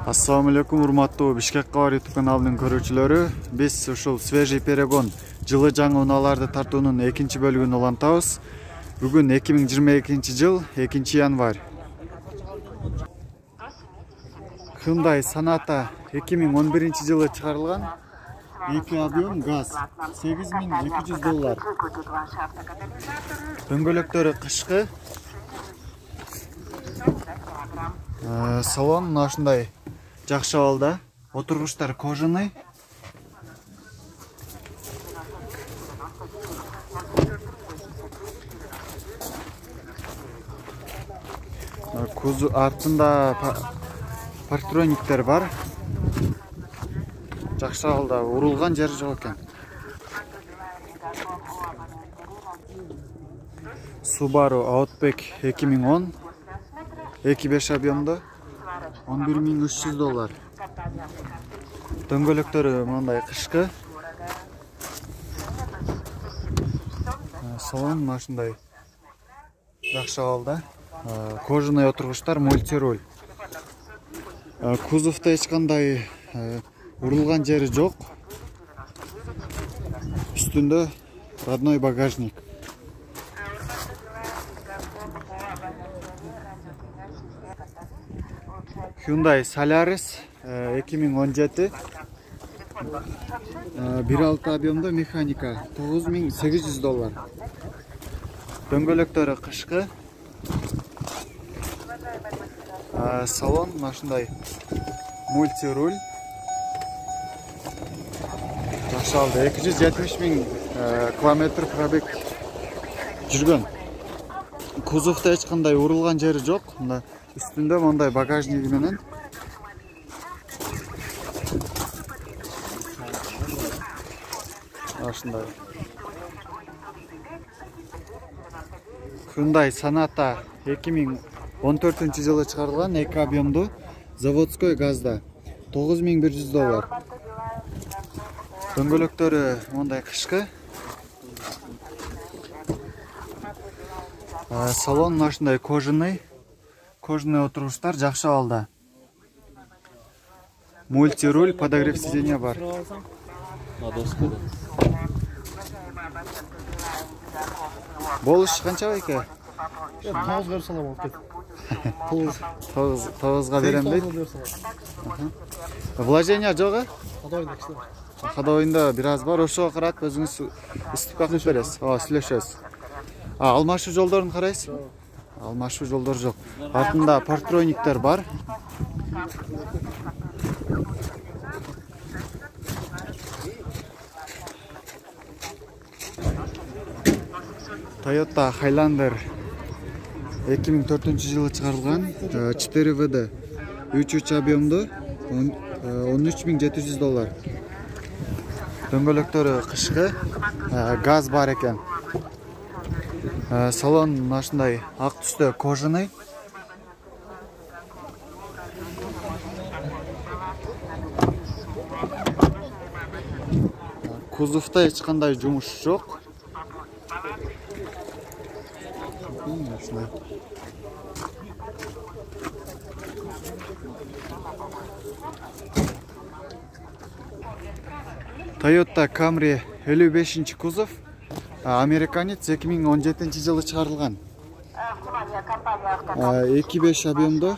Assalamu alaikum, урматтуу Бишкек кабар YouTube каналынын көрүүчүлөрү. Биз ушул свежий перегон жылы жаңы унааларды тартуунун экинчи бөлүгүн улантабыз. Бүгүн 2022 жыл 2 январь. Hyundai Sonata 2011 жылы чыгарылган. Эки объем газ $8200. Дөңгөлөктөрү кышкы. Салон ушундай жакшы абалда. Отургучтар кожаный. Кузов артында партрониктер бар. Жакшы абалда, урулган жери жок экен. Subaru Outback 2010 2.5 объемдо $11300. Дөңгөлөктөрү мындай кышкы. Салон ушундай жакшы абалда. Кожаный отургучтар, мультируль. Кузовдо эч кандай урулган жери жок. Үстүндө родной багажник. Hyundai Solaris 2017 1.6 объемдо механика $9800. Дөңгөлөктөрү кышкы. Салон ушундай мультируль. Жакшы абалда 270 000 километр пробег жүргөн. Кузовдо эч кандай урулган жери жок. Üstünde мындай багажниги менен. Ушундай. Hyundai Sonata 2014 жылы чыгарылган, эки объемдуу, заводской газда $9100. Дөңгөлөктөрү мындай кышкы. Салон ушундай кожаный. Кожаный отургучтар жакшы абалда. Мультируль, подогрев сиденья бар. Болуш канча эке? 9 берсем болот кет. 9га берем дейт. Вложение жок? Кадойунда бир аз бар, ошого карап өзүңүз ыстып какып бересиз. Сүйлөшөбүз. Алмашуу жолдорун карайсыз? Алмашуу жолдор жок. Артында партрониктер бар. Toyota Highlander 2004 жылы чыгарылган, 4WD 3.3 объемдо $13700. Дөңгөлөктөрү кышкы, газ бар экен. Салон ушундай ак түстө, кожаный. Кузовдо эч кандай жумуш жок. Toyota Camry 55 кузов. Американец 2017 жылы чыгарылган. 2.5 объемдо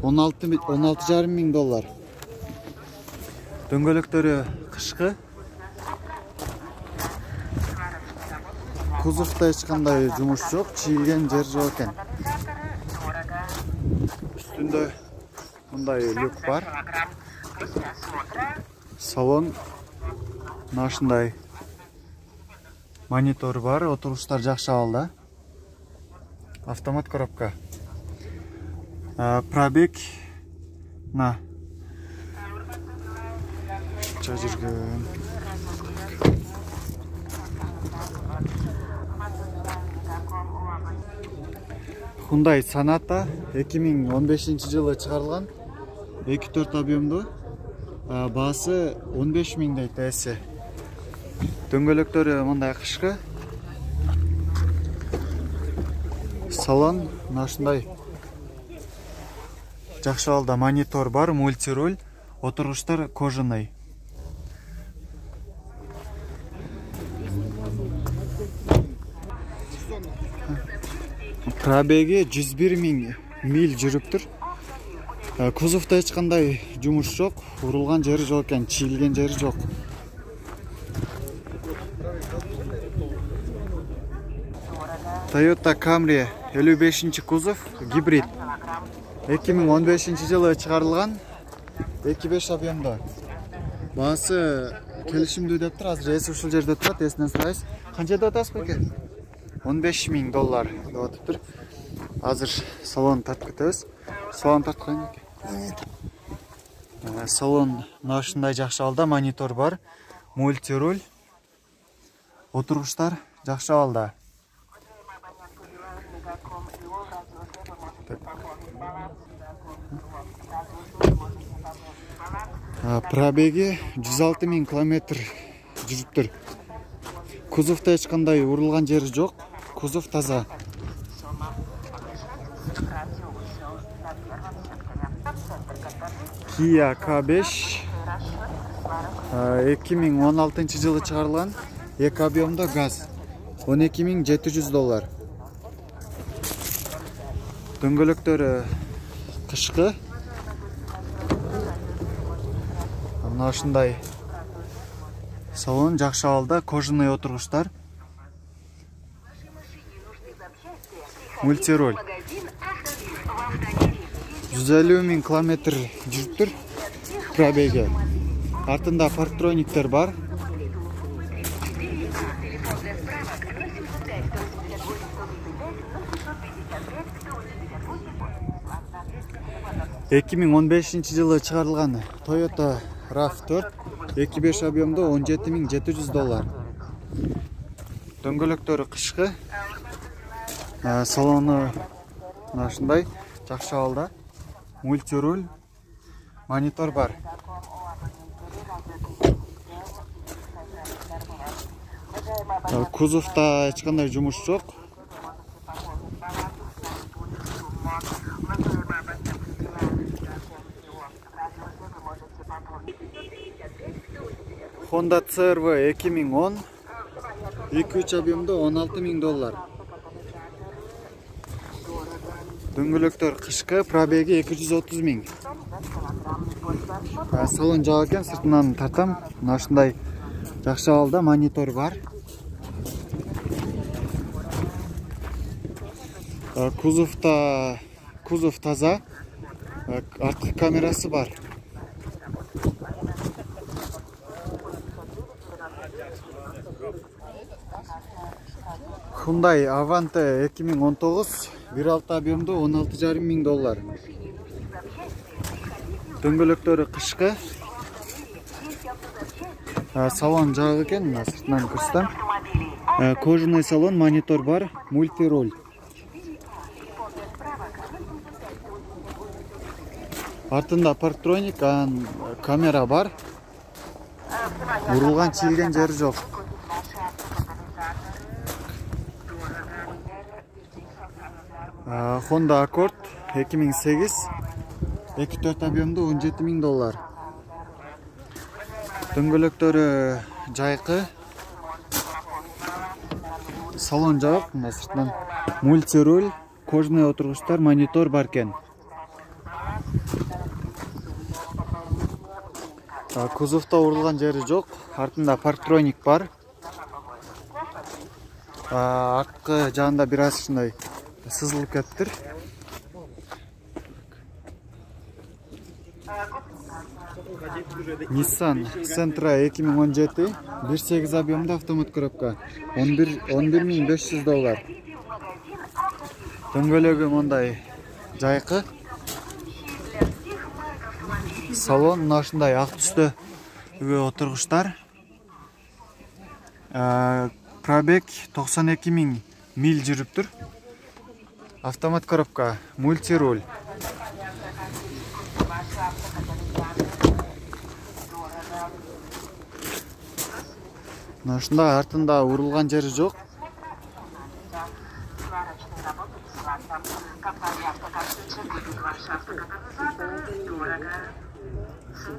$16,500. Дөңгөлөктөрү кышкы. Кузовдо эч кандай жумуш жок, чийилген жер жок экен. Үстүндө мындай люк бар. Салон ушундай монитор бар, отургучтар жакшы абалда. Автомат коробка. Пробег на жүргөн. Hyundai Sonata 2015 жылы чыгарылган, 2.4 объемдуу, баасы 15 000 дейт эси. Дөңгөлөктөрү мындай кышкы. Салон ушундай Жакшы абалда монитор бар, мультируль, отургучтар кожаный. Пробеги 101.000 миль жүрүптүр. Кузовто эч кандай жумуш жок, урулган жери жок экен, чийилген жери жок. Toyota Camry 55 кузов, гибрид. 2015 жылы чыгарылган, 2.5 объемдо. Баасы келишимдүү дептир, азыр эси ушул жерде турат, эсинен сурайбыз. Канча деп атасыз беке? $15.000 деп атыптыр. Азыр салон тартып кетебиз. Салон тарткан экен. Салон ушундай жакшы абалда, монитор бар, мультируль, отургучтар жакшы абалда. Пробеги 106.000 километр жүрүптүр. Кузовто эч кандай урулган жери жок, кузов таза. Kia K5 2016 жылы чыгарылган, 2 объемдо газ, $12.700. Дөңгөлөктөрү кышкы. Мына ушундай салон жакшы абалда, кожаный отургучтар. Мультируль. 150.000 километр жүрүптүр. Пробеги. Артында парктрониктер бар. жылы чыгарылган Toyota RAV4 2.5 объемдо $17.700. Дөңгөлөктөрү кышкы. Салону ушундай жакшы абалда. Мультируль, монитор бар. Кузовта эч кандай жумуш жок. Honda CR-V 2010 2.3 объемдо $16.000. Дөңгөлөктөр кышкы, пробеги 230.000. Салон жак экен, сыртынан тартам. Мына ушундай жакшы абалда, монитор бар. Кузов таза, арткы камерасы бар. Hyundai Avante 2019 1.6 объемдо $16.500. Дөңгөлөктөрү кышкы. Салон жак экен, мына сыртынан көрсөтөм. Кожаный салон, монитор бар, мультируль. Артында парктроник, камера бар. Урулган, чийилген жери жок. Honda Accord 2008 2.4 объемдо $17.000. Дөңгөлөктөрү жайкы. Салон жак, мына сыртынан мультируль, кожаный отургучтар, монитор бар экен. Кузовто урулган жери жок, артында парктроник бар. Арткы жагында бир аз ушундай сызылып кетиптир. Nissan Sentra 2017 1.8 объемдо автомат коробка, $11.500. Дөңгөлөгү мындай жайкы. Салон мына ушундай ак түстө отургучтар. Пробег 92.000 миль жүрүптүр. Автомат коробка, мультируль. Ушундай артында урулган жери жок.